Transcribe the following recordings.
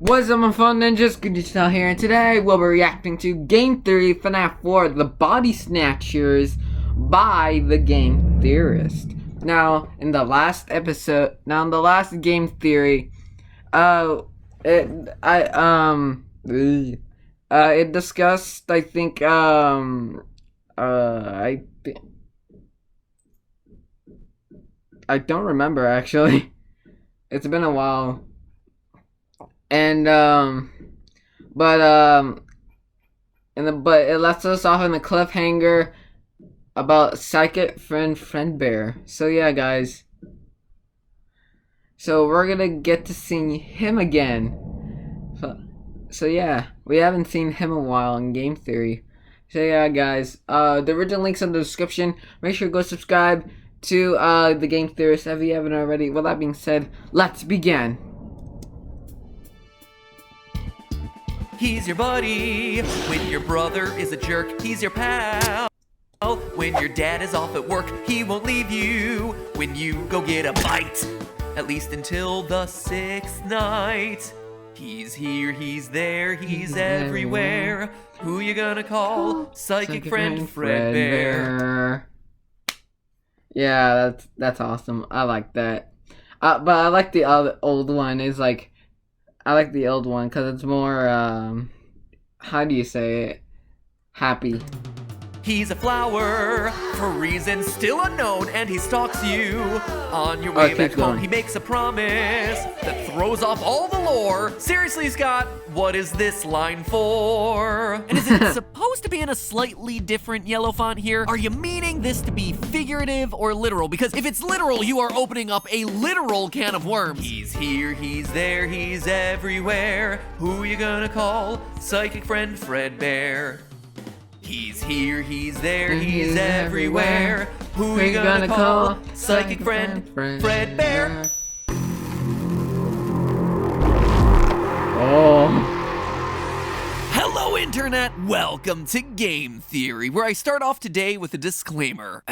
What's up, my fun ninjas? Greenninjatale here, and today we'll be reacting to Game Theory FNAF 4, The Body Snatchers by the Game Theorist. Now, in the last Game Theory, it discussed, I think, I don't remember actually. It's been a while. And but it lets us off in a cliffhanger about psychic friend Fredbear. So yeah, guys. So we're gonna get to see him again. So yeah, we haven't seen him in a while in Game Theory. So yeah, guys. The original link's in the description. Make sure to go subscribe to the Game Theorist if you haven't already. With that being said, let's begin. He's your buddy when your brother is a jerk. He's your pal when your dad is off at work. He won't leave you when you go get a bite, at least until the sixth night. He's here, he's there, he's everywhere. Who you gonna call? Psychic friend Fredbear. Yeah, that's awesome. I like that. But I like the old one. Is like, I like the old one because it's more, how do you say it? Happy. He's a flower for reasons still unknown, and he stalks you on your way back home. He makes a promise that throws off all the lore. Seriously, Scott, what is this line for? And is it supposed to be in a slightly different yellow font here? Are you meaning this to be figurative or literal? Because if it's literal, you are opening up a literal can of worms. He's here, he's there, he's everywhere. Who you gonna call? Psychic friend Fredbear. He's here, he's there, he's everywhere. Who you gonna call? Psychic friend Fredbear. Oh. Hello, Internet! Welcome to Game Theory, where I start off today with a disclaimer.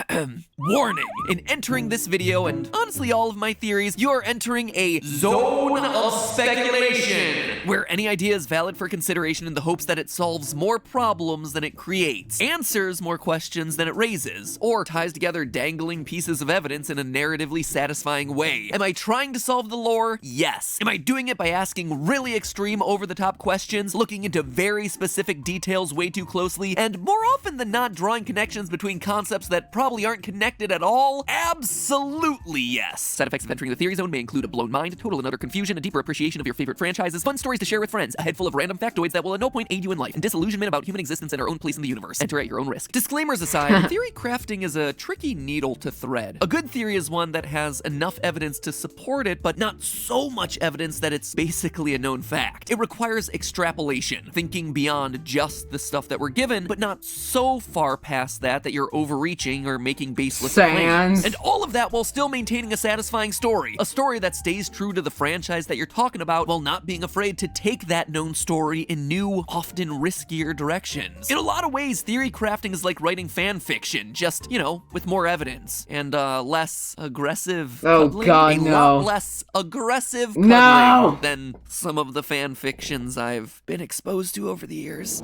Warning! In entering this video, and honestly all of my theories, you are entering a zone of speculation, where any idea is valid for consideration in the hopes that it solves more problems than it creates, answers more questions than it raises, or ties together dangling pieces of evidence in a narratively satisfying way. Am I trying to solve the lore? Yes. Am I doing it by asking really extreme, over-the-top questions, looking into very specific details way too closely, and more often than not drawing connections between concepts that probably aren't connected at all? Absolutely yes. Side effects of entering the theory zone may include a blown mind, total and utter confusion, a deeper appreciation of your favorite franchises, fun stories to share with friends, a head full of random factoids that will at no point aid you in life, and disillusionment about human existence and our own place in the universe. Enter at your own risk. Disclaimers aside, theory crafting is a tricky needle to thread. A good theory is one that has enough evidence to support it, but not so much evidence that it's basically a known fact. It requires extrapolation, thinking beyond just the stuff that we're given, but not so far past that you're overreaching or making baseless claims. And all of that while still maintaining a satisfying story. A story that stays true to the franchise that you're talking about while not being afraid to take that known story in new, often riskier directions. In a lot of ways, theory crafting is like writing fan fiction, just, you know, with more evidence and less aggressive cuddling. God, no. Lot less aggressive cuddling than some of the fan fictions I've been exposed to over the years.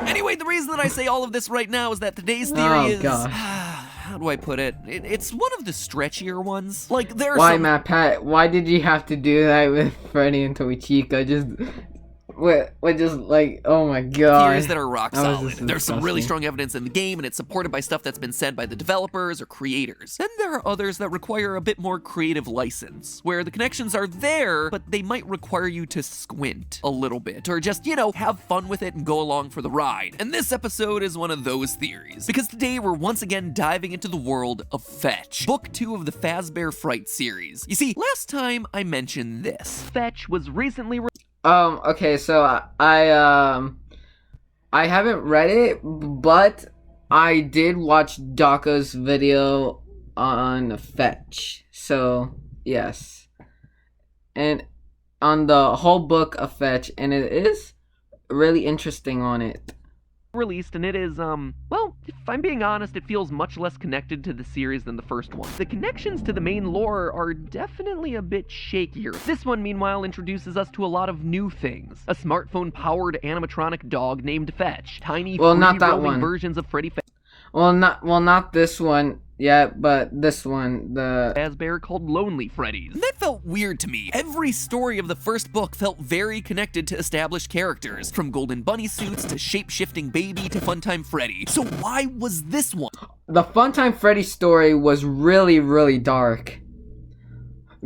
Anyway, the reason that I say all of this right now is that today's theory is... how do I put it? It's one of the stretchier ones. Like, there are Why, Matt Pat? Why did you have to do that with Freddy and Toy Chica? Just like, oh my god. Theories that are rock solid. There's some really strong evidence in the game, and it's supported by stuff that's been said by the developers or creators. Then there are others that require a bit more creative license, where the connections are there, but they might require you to squint a little bit, or just, you know, have fun with it and go along for the ride. And this episode is one of those theories, because today we're once again diving into the world of Fetch, Book 2 of the Fazbear Fright series. You see, last time I mentioned this, Fetch was recently okay, so I haven't read it, but I did watch Daka's video on Fetch, so yes, and on the whole book of Fetch, and it is really interesting on it. released, and it is, well, if I'm being honest, it feels much less connected to the series than the first one. The connections to the main lore are definitely a bit shakier. This one, meanwhile, introduces us to a lot of new things. A smartphone-powered animatronic dog named Fetch, tiny free-roaming versions of Freddy not this one yet, but this one, the Fazbear called Lonely Freddy's. That felt weird to me. Every story of the first book felt very connected to established characters, from Golden Bunny suits to shape-shifting baby to Funtime Freddy. So why was this one? The Funtime Freddy story was really, really dark.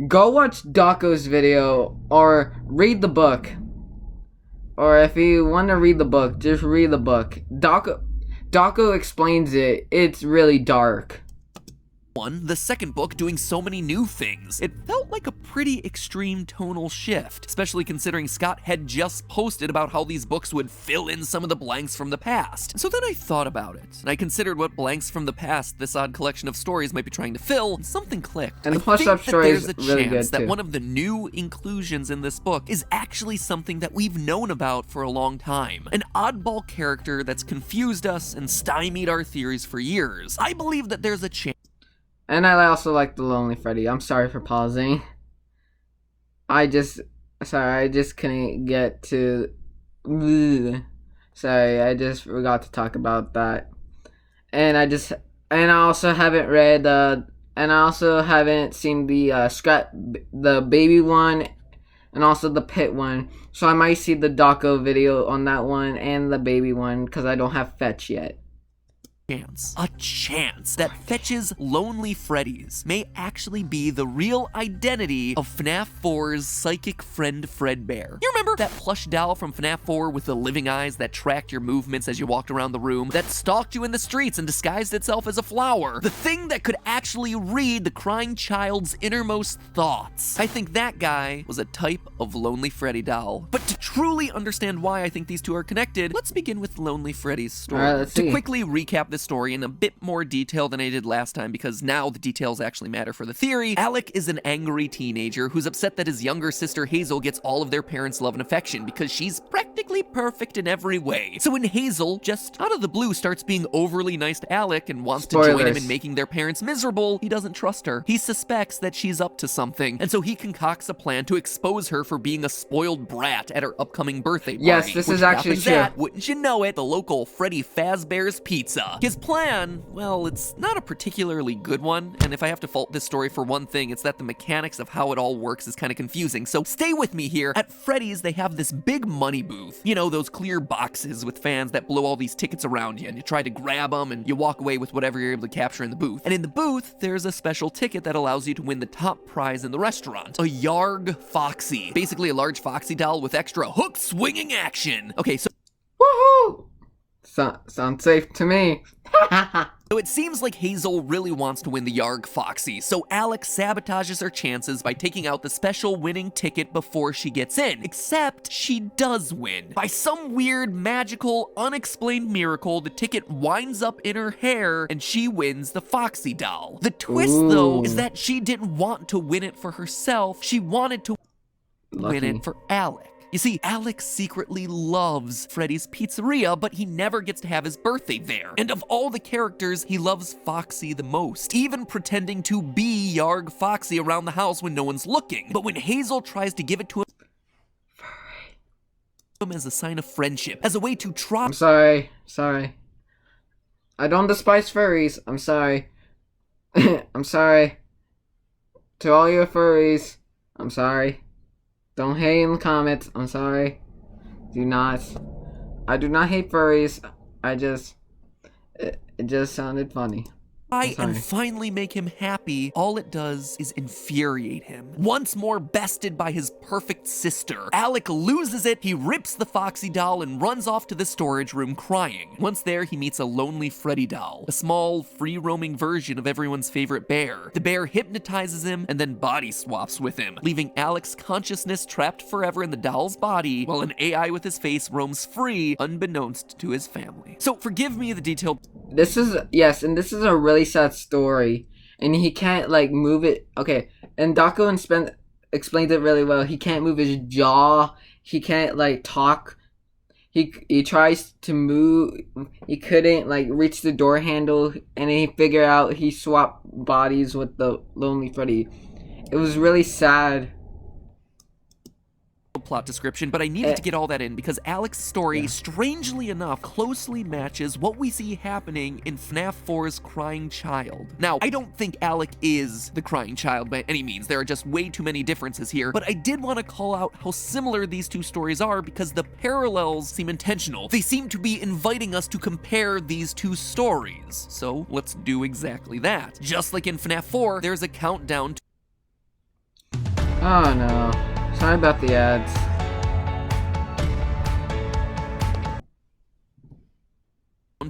Go watch Daco's video or read the book. Or if you want to read the book, just read the book. Daco explains it. It's really dark. The second book doing so many new things. It felt like a pretty extreme tonal shift, especially considering Scott had just posted about how these books would fill in some of the blanks from the past. So then I thought about it, and I considered what blanks from the past this odd collection of stories might be trying to fill, and something clicked. And the plush-up story is really good that too. One of the new inclusions in this book is actually something that we've known about for a long time. An oddball character that's confused us and stymied our theories for years. I believe that there's a chance. And I also like the Lonely Freddy. I'm sorry for pausing. I just couldn't get to... Sorry, I just forgot to talk about that. And I also haven't read, and I also haven't seen the baby one, and also the pit one. So I might see the Daco video on that one and the baby one, because I don't have Fetch yet. A chance that Fetch's Lonely Freddy's may actually be the real identity of FNAF 4's psychic friend Fredbear. You remember that plush doll from FNAF 4 with the living eyes that tracked your movements as you walked around the room, that stalked you in the streets and disguised itself as a flower? The thing that could actually read the crying child's innermost thoughts. I think that guy was a type of Lonely Freddy doll. But to truly understand why I think these two are connected, let's begin with Lonely Freddy's story. All right, let's see. To quickly recap this story in a bit more detail than I did last time, because now the details actually matter for the theory. Alec is an angry teenager who's upset that his younger sister Hazel gets all of their parents' love and affection because she's practically perfect in every way. So when Hazel, just out of the blue, starts being overly nice to Alec and wants to join him in making their parents miserable, he doesn't trust her. He suspects that she's up to something, and so he concocts a plan to expose her for being a spoiled brat at her upcoming birthday party. Yes, this is actually true. At, wouldn't you know it, the local Freddy Fazbear's Pizza. His plan, well, it's not a particularly good one, and if I have to fault this story for one thing, it's that the mechanics of how it all works is kind of confusing, so stay with me here. At Freddy's, they have this big money booth. You know, those clear boxes with fans that blow all these tickets around you, and you try to grab them, and you walk away with whatever you're able to capture in the booth. And in the booth, there's a special ticket that allows you to win the top prize in the restaurant. A Yarg Foxy. Basically a large Foxy doll with extra hook-swinging action. Okay, so... Woohoo! Sounds safe to me. So it seems like Hazel really wants to win the Yarg Foxy, so Alex sabotages her chances by taking out the special winning ticket before she gets in. Except she does win. By some weird, magical, unexplained miracle, the ticket winds up in her hair and she wins the Foxy doll. The twist, though, is that she didn't want to win it for herself. She wanted to win it for Alex. You see, Alex secretly loves Freddy's Pizzeria, but he never gets to have his birthday there. And of all the characters, he loves Foxy the most, even pretending to be Yarg Foxy around the house when no one's looking. But when Hazel tries to give it to him as a sign of friendship, as a way to try— I'm sorry. I don't despise furries. I'm sorry. I'm sorry. To all your furries, I'm sorry. Don't hate in the comments. I'm sorry. I do not hate furries. It just sounded funny. And finally make him happy, all it does is infuriate him. Once more bested by his perfect sister, Alec loses it, he rips the Foxy doll and runs off to the storage room crying. Once there, he meets a Lonely Freddy doll, a small, free-roaming version of everyone's favorite bear. The bear hypnotizes him and then body swaps with him, leaving Alec's consciousness trapped forever in the doll's body, while an AI with his face roams free, unbeknownst to his family. So forgive me the detailed— This is a really sad story, and he can't like move it. Okay, and Daco explained it really well. He can't move his jaw. He can't like talk. he tries to move. He couldn't like reach the door handle, and then he figured out he swapped bodies with the Lonely Freddy. It was really sad. Plot description, but I needed to get all that in because Alec's story, strangely enough, closely matches what we see happening in FNAF 4's Crying Child. Now, I don't think Alec is the crying child by any means. There are just way too many differences here, but I did want to call out how similar these two stories are because the parallels seem intentional. They seem to be inviting us to compare these two stories. So let's do exactly that. Just like in FNAF 4, there's a countdown to Oh no. Sorry about the ads.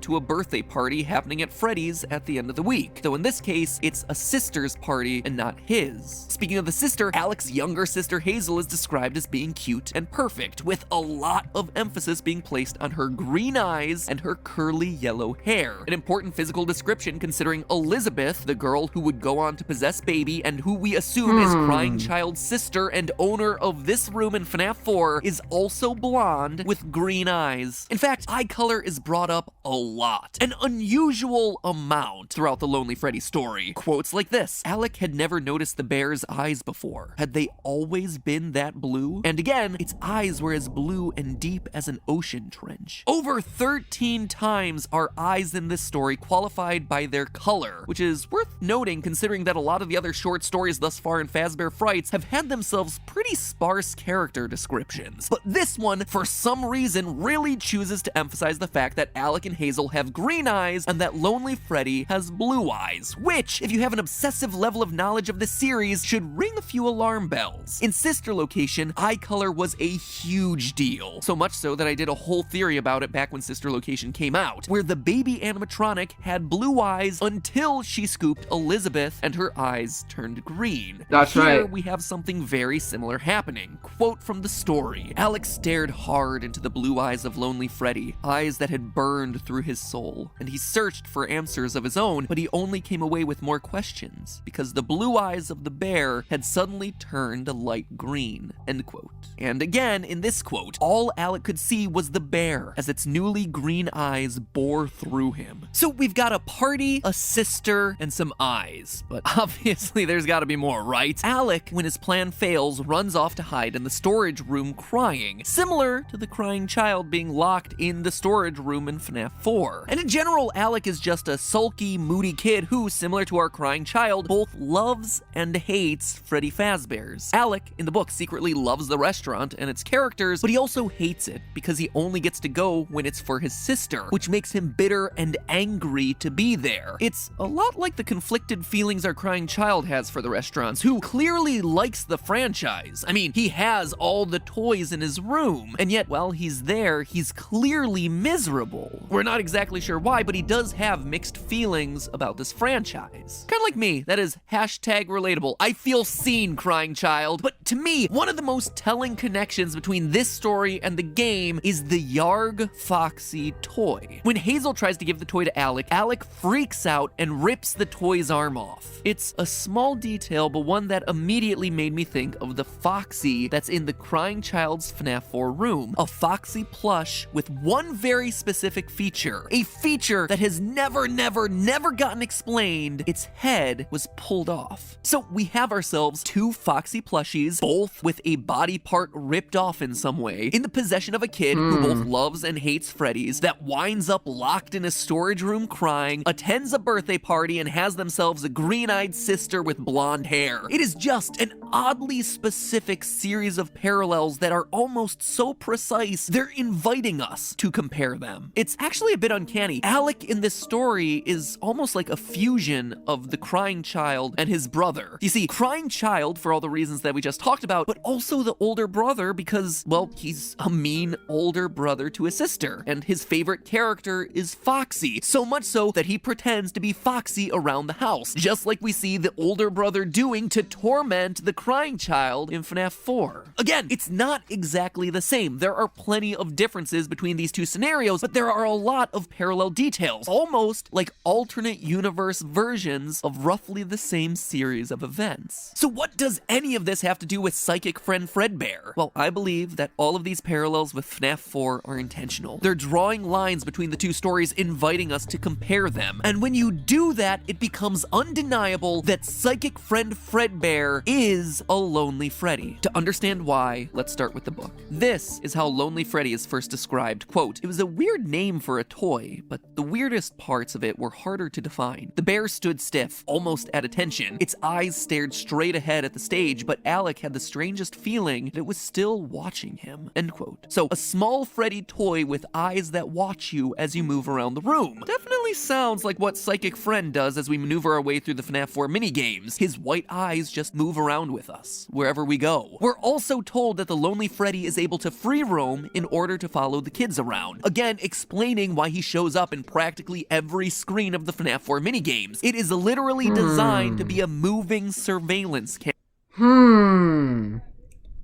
to a birthday party happening at Freddy's at the end of the week. Though in this case, it's a sister's party and not his. Speaking of the sister, Alec's younger sister Hazel is described as being cute and perfect, with a lot of emphasis being placed on her green eyes and her curly yellow hair. An important physical description considering Elizabeth, the girl who would go on to possess Baby and who we assume is Crying Child's sister and owner of this room in FNAF 4, is also blonde with green eyes. In fact, eye color is brought up a lot, an unusual amount throughout the Lonely Freddy story. Quotes like this: Alec had never noticed the bear's eyes before. Had they always been that blue? And again, its eyes were as blue and deep as an ocean trench. Over 13 times are eyes in this story qualified by their color, which is worth noting considering that a lot of the other short stories thus far in Fazbear Frights have had themselves pretty sparse character descriptions. But this one, for some reason, really chooses to emphasize the fact that Alec and Hazel have green eyes and that Lonely Freddy has blue eyes, which, if you have an obsessive level of knowledge of the series, should ring a few alarm bells. In Sister Location, eye color was a huge deal, so much so that I did a whole theory about it back when Sister Location came out, where the baby animatronic had blue eyes until she scooped Elizabeth and her eyes turned green. That's Here right. we have something very similar happening. Quote from the story: Alex stared hard into the blue eyes of Lonely Freddy, eyes that had burned through his soul, and he searched for answers of his own, but he only came away with more questions, because the blue eyes of the bear had suddenly turned a light green. End quote. And again, in this quote, all Alec could see was the bear as its newly green eyes bore through him. So we've got a party, a sister, and some eyes, but obviously there's gotta be more, right? Alec, when his plan fails, runs off to hide in the storage room crying, similar to the crying child being locked in the storage room in FNAF 4. And in general, Alec is just a sulky, moody kid who, similar to our crying child, both loves and hates Freddy Fazbear's. Alec, in the book, secretly loves the restaurant and its characters, but he also hates it because he only gets to go when it's for his sister, which makes him bitter and angry to be there. It's a lot like the conflicted feelings our crying child has for the restaurants, who clearly likes the franchise. I mean, he has all the toys in his room, and yet while he's there, he's clearly miserable. We're not exactly sure why, but he does have mixed feelings about this franchise. Kind of like me, that is hashtag relatable. I feel seen, crying child. But to me, one of the most telling connections between this story and the game is the Yarg Foxy toy. When Hazel tries to give the toy to Alec, Alec freaks out and rips the toy's arm off. It's a small detail, but one that immediately made me think of the Foxy that's in the crying child's FNAF 4 room. A Foxy plush with one very specific feature. A feature that has never gotten explained. Its head was pulled off. So we have ourselves two Foxy plushies, both with a body part ripped off in some way, in the possession of a kid who both loves and hates Freddy's, that winds up locked in a storage room crying, attends a birthday party, and has themselves a green-eyed sister with blonde hair. It is just an oddly specific series of parallels that are almost so precise, they're inviting us to compare them. It's actually a bit uncanny. Alec in this story is almost like a fusion of the crying child and his brother. You see, crying child for all the reasons that we just talked about, but also the older brother because, well, he's a mean older brother to his sister, and his favorite character is Foxy, so much so that he pretends to be Foxy around the house, just like we see the older brother doing to torment the crying child in FNAF 4. Again, it's not exactly the same. There are plenty of differences between these two scenarios, but there are a lot lot of parallel details, almost like alternate universe versions of roughly the same series of events. So what does any of this have to do with Psychic Friend Fredbear? Well, I believe that all of these parallels with FNAF 4 are intentional. They're drawing lines between the two stories, inviting us to compare them. And when you do that, it becomes undeniable that Psychic Friend Fredbear is a Lonely Freddy. To understand why, let's start with the book. This is how Lonely Freddy is first described. Quote, "It was a weird name for a toy, but the weirdest parts of it were harder to define. The bear stood stiff, almost at attention. Its eyes stared straight ahead at the stage, but Alec had the strangest feeling that it was still watching him." End quote. So, a small Freddy toy with eyes that watch you as you move around the room. Definitely sounds like what Psychic Friend does as we maneuver our way through the FNAF 4 minigames. His white eyes just move around with us, wherever we go. We're also told that the Lonely Freddy is able to free roam in order to follow the kids around. Again, explaining why he shows up in practically every screen of the FNAF 4 minigames. It is literally designed to be a moving surveillance camera.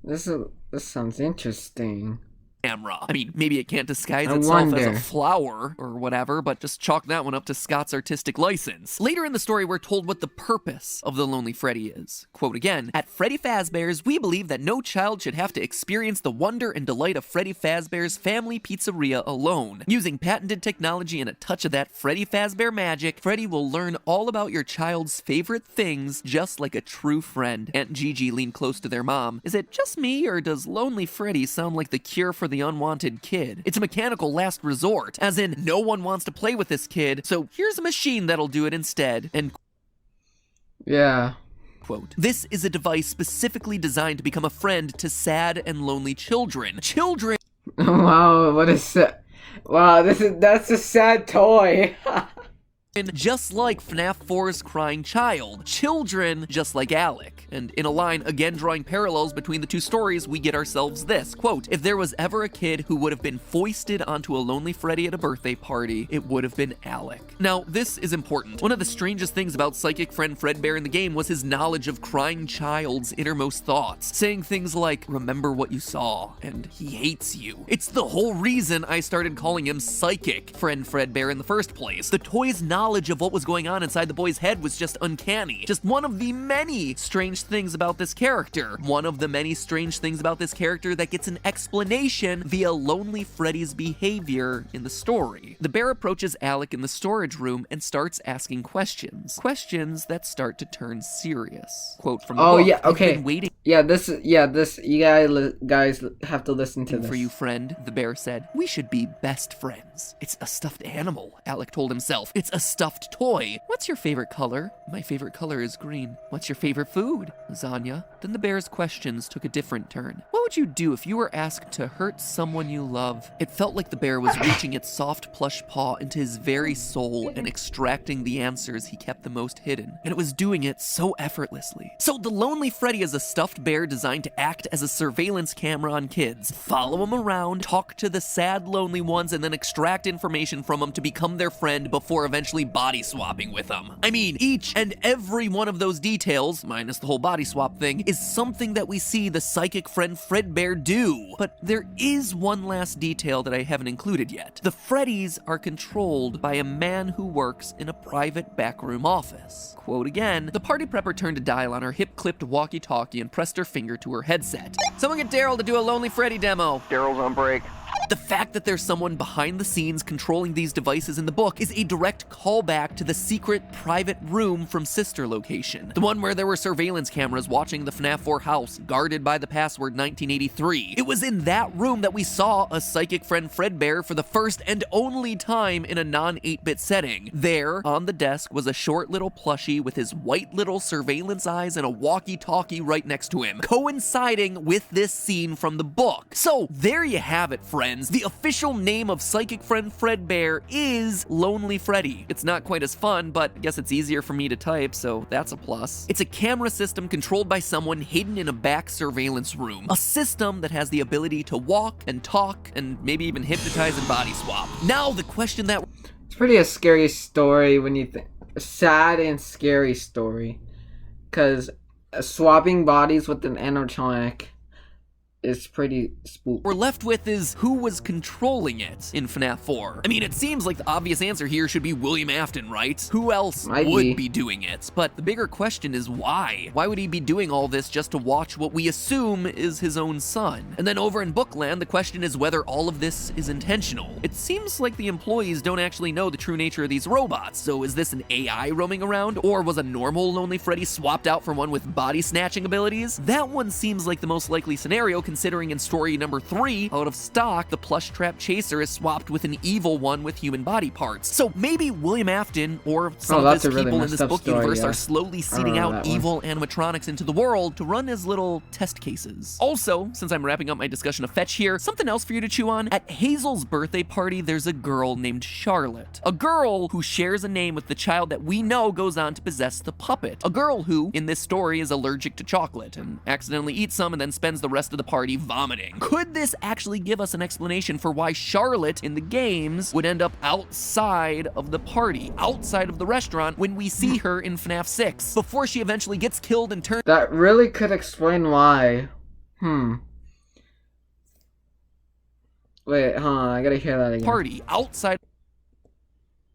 This sounds interesting. I mean, maybe it can't disguise itself as a flower or whatever, but just chalk that one up to Scott's artistic license. Later in the story, we're told what the purpose of the Lonely Freddy is. Quote again, "At Freddy Fazbear's, we believe that no child should have to experience the wonder and delight of Freddy Fazbear's Family Pizzeria alone. Using patented technology and a touch of that Freddy Fazbear magic, Freddy will learn all about your child's favorite things just like a true friend." Aunt Gigi leaned close to their mom. "Is it just me, or does Lonely Freddy sound like the cure for the unwanted kid? It's a mechanical last resort, as in no one wants to play with this kid, so here's a machine that'll do it instead." And yeah. Quote, "This is a device specifically designed to become a friend to sad and lonely children. Children..." Wow, what is that? Wow, that's a sad toy. Just like FNAF 4's crying child. Children just like Alec. And in a line, again drawing parallels between the two stories, we get ourselves this. Quote, "If there was ever a kid who would have been foisted onto a Lonely Freddy at a birthday party, it would have been Alec." Now, this is important. One of the strangest things about Psychic Friend Fredbear in the game was his knowledge of crying child's innermost thoughts, saying things like, "Remember what you saw," and "he hates you." It's the whole reason I started calling him Psychic Friend Fredbear in the first place. The toy's knowledge of what was going on inside the boy's head was just uncanny. Just one of the many strange things about this character. One of the many strange things about this character that gets an explanation via Lonely Freddy's behavior in the story. The bear approaches Alec in the storage room and starts asking questions. Questions that start to turn serious. Quote from the book, yeah, okay. "I've been waiting You guys have to listen to this. for you, friend," the bear said. "We should be best friends." "It's a stuffed animal," Alec told himself. "It's a stuffed toy." "What's your favorite color?" "My favorite color is green." "What's your favorite food?" "Lasagna." Then the bear's questions took a different turn. "What would you do if you were asked to hurt someone you love?" It felt like the bear was reaching its soft plush paw into his very soul and extracting the answers he kept the most hidden. And it was doing it so effortlessly. So the Lonely Freddy is a stuffed bear designed to act as a surveillance camera on kids. Follow them around, talk to the sad, lonely ones, and then extract information from them to become their friend before eventually body swapping with them. I mean, each and every one of those details, minus the whole body swap thing, is something that we see the Psychic Friend Fredbear do. But there is one last detail that I haven't included yet. The Freddys are controlled by a man who works in a private backroom office. Quote again, "The party prepper turned a dial on her hip-clipped walkie-talkie and pressed her finger to her headset. Someone get Daryl to do a Lonely Freddy demo." Daryl's on break. The fact that there's someone behind the scenes controlling these devices in the book is a direct callback to the secret private room from Sister Location. The one where there were surveillance cameras watching the FNAF 4 house, guarded by the password 1983. It was in that room that we saw a Psychic Friend Fredbear for the first and only time in a non-8-bit setting. There, on the desk, was a short little plushie with his white little surveillance eyes and a walkie-talkie right next to him, coinciding with this scene from the book. So, there you have it, friends. The official name of Psychic Friend Fredbear is Lonely Freddy. It's not quite as fun, but I guess it's easier for me to type, so that's a plus. It's a camera system controlled by someone hidden in a back surveillance room. A system that has the ability to walk and talk and maybe even hypnotize and body swap. Now the question that... It's pretty a scary story when you think... A sad and scary story. Because swapping bodies with an animatronic is pretty spooky. We're left with is who was controlling it in FNAF 4. I mean, it seems like the obvious answer here should be William Afton, right? Who else would be doing it? But the bigger question is why? Why would he be doing all this just to watch what we assume is his own son? And then over in Bookland, the question is whether all of this is intentional. It seems like the employees don't actually know the true nature of these robots, so is this an AI roaming around? Or was a normal Lonely Freddy swapped out for one with body snatching abilities? That one seems like the most likely scenario, considering in story number 3, out of stock, the plush trap chaser is swapped with an evil one with human body parts. So maybe William Afton or some of his people in this book universe are slowly seeding out evil animatronics into the world to run as little test cases. Also, since I'm wrapping up my discussion of Fetch here, something else for you to chew on. At Hazel's birthday party, there's a girl named Charlotte. A girl who shares a name with the child that we know goes on to possess the puppet. A girl who, in this story, is allergic to chocolate and accidentally eats some and then spends the rest of the party vomiting. Could this actually give us an explanation for why Charlotte in the games would end up outside of the party, outside of the restaurant, when we see her in FNAF 6, before she eventually gets killed and turned— That really could explain why. Wait, hold on, I gotta hear that again. Party, outside—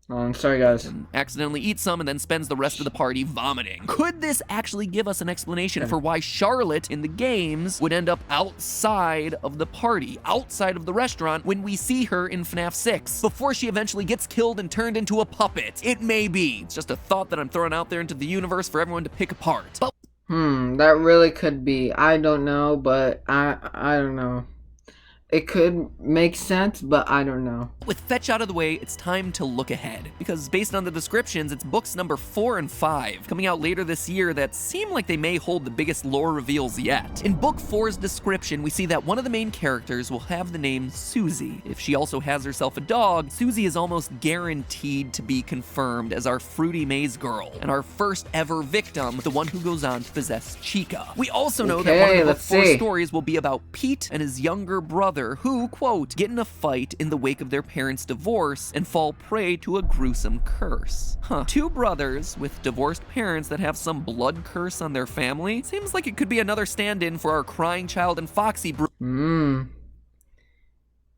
Oh, I'm sorry, guys. And accidentally eats some and then spends the rest of the party vomiting. Could this actually give us an explanation for why Charlotte in the games would end up outside of the party, outside of the restaurant, when we see her in FNAF 6, before she eventually gets killed and turned into a puppet? It may be. It's just a thought that I'm throwing out there into the universe for everyone to pick apart. But that really could be. I don't know, but I don't know. It could make sense, but I don't know. with Fetch out of the way, it's time to look ahead. Because based on the descriptions, it's books number 4 and 5 coming out later this year that seem like they may hold the biggest lore reveals yet. In book 4's description, we see that one of the main characters will have the name Susie. If she also has herself a dog, Susie is almost guaranteed to be confirmed as our Fruity Maze girl, and our first ever victim, the one who goes on to possess Chica. We also know that one of the book 4 stories will be about Pete and his younger brother who, quote, get in a fight in the wake of their parents' divorce and fall prey to a gruesome curse. Two brothers with divorced parents that have some blood curse on their family? Seems like it could be another stand-in for our crying child and Foxy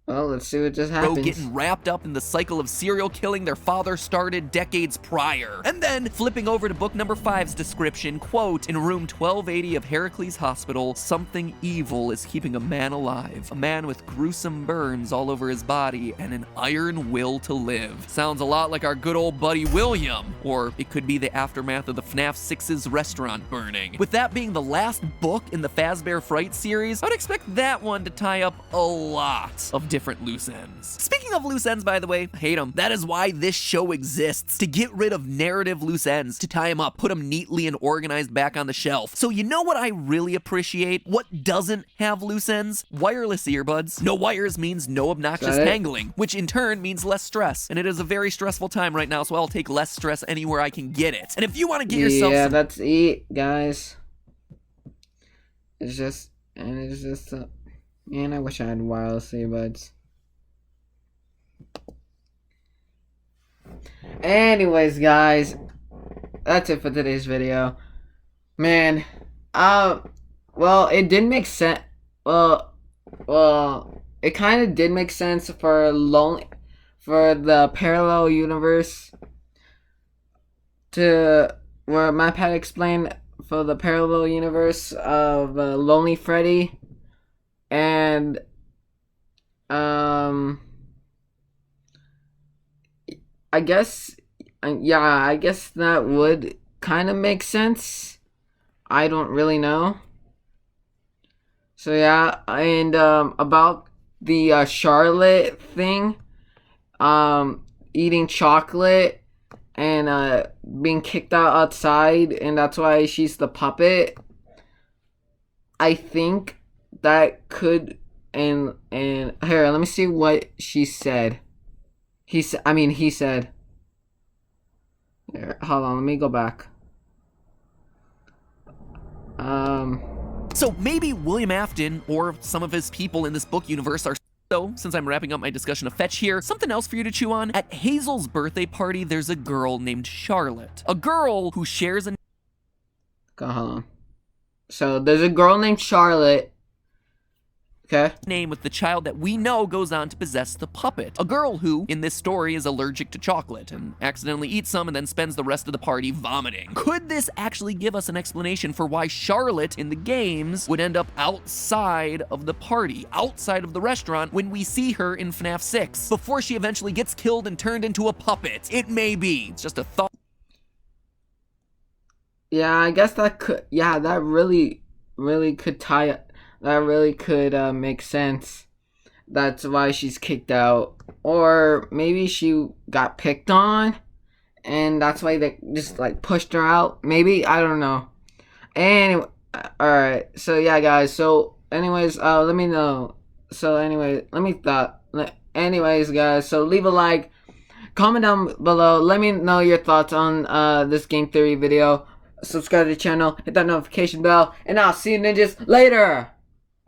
Well, let's see what just happens. Getting wrapped up in the cycle of serial killing their father started decades prior. And then, flipping over to book number 5's description, quote, in room 1280 of Heracles Hospital, something evil is keeping a man alive. A man with gruesome burns all over his body and an iron will to live. Sounds a lot like our good old buddy William. Or it could be the aftermath of the FNAF 6's restaurant burning. With that being the last book in the Fazbear Fright series, I'd expect that one to tie up a lot of different loose ends. Speaking of loose ends, by the way, I hate them. That is why this show exists, to get rid of narrative loose ends, to tie them up, put them neatly and organized back on the shelf. So you know what I really appreciate? What doesn't have loose ends? Wireless earbuds. No wires means no obnoxious tangling, which in turn means less stress. And it is a very stressful time right now, so I'll take less stress anywhere I can get it. And if you want to get yourself some— that's it, guys. Man, I wish I had wireless earbuds. Anyways, guys, that's it for today's video. Man, well, it did make sense. Well, it kind of did make sense for the parallel universe to where Matt had explained for the parallel universe of Lonely Freddy. And, I guess that would kind of make sense. I don't really know. So, yeah, and, about the, Charlotte thing, eating chocolate and, being kicked outside, and that's why she's the puppet. I think that could, and here, let me see what she said. He said. Here, hold on, let me go back. So maybe William Afton or some of his people in this book universe are. So, since I'm wrapping up my discussion of Fetch here, something else for you to chew on. At Hazel's birthday party, there's a girl named Charlotte. A girl who shares a. Hold on. So there's a girl named Charlotte. Okay. Name with the child that we know goes on to possess the puppet. A girl who, in this story, is allergic to chocolate and accidentally eats some and then spends the rest of the party vomiting. Could this actually give us an explanation for why Charlotte in the games would end up outside of the party, outside of the restaurant, when we see her in FNAF 6, before she eventually gets killed and turned into a puppet? It may be. It's just a thought. Yeah, I guess that could. Yeah, that really could tie. That really could make sense. That's why she's kicked out. Or maybe she got picked on, and that's why they just like pushed her out. Maybe, I don't know. Anyway, alright. So yeah, guys. So anyways, let me know. So anyway, anyways, guys. So leave a like, comment down below. Let me know your thoughts on this game theory video. Subscribe to the channel, hit that notification bell, and I'll see you ninjas later.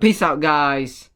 Peace out, guys.